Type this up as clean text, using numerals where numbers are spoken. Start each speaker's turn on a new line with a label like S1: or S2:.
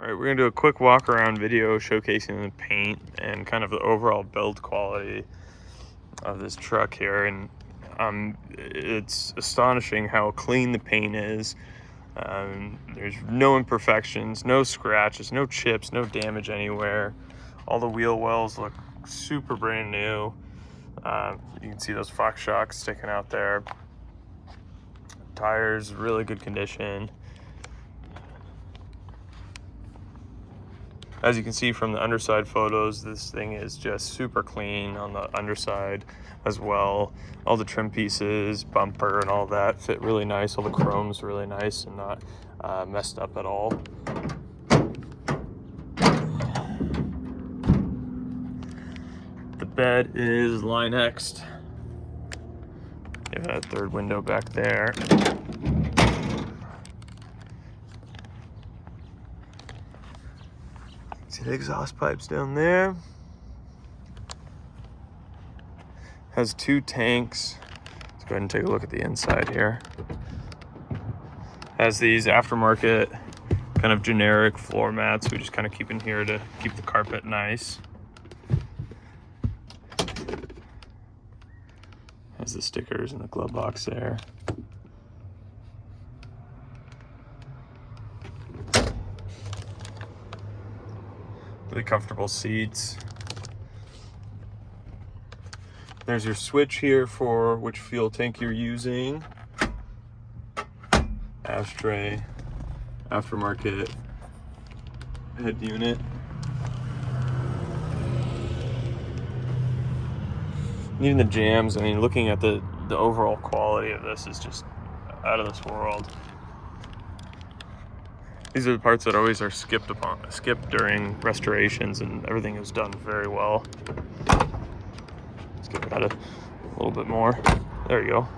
S1: All right, we're gonna do a quick walk around video showcasing the paint and kind of the overall build quality of this truck here. And it's astonishing how clean the paint is. There's no imperfections, no scratches, no chips, no damage anywhere. All the wheel wells look super brand new. You can see those Fox shocks sticking out there. Tires, really good condition. As you can see from the underside photos, this thing is just super clean on the underside as well. All the trim pieces, bumper and all that fit really nice. All the chrome's really nice and not messed up at all. The bed is Line-X'd. Give that third window back there. See the exhaust pipes down there. Has 2 tanks. Let's go ahead and take a look at the inside here. Has these aftermarket kind of generic floor mats we just kind of keep in here to keep the carpet nice. Has the stickers in the glove box there. Really comfortable seats. There's your switch here for which fuel tank you're using. Ashtray, aftermarket head unit. Even the jams, I mean, looking at the overall quality of this is just out of this world. These are the parts that always are skipped during restorations, and everything is done very well. Let's get that a little bit more. There you go.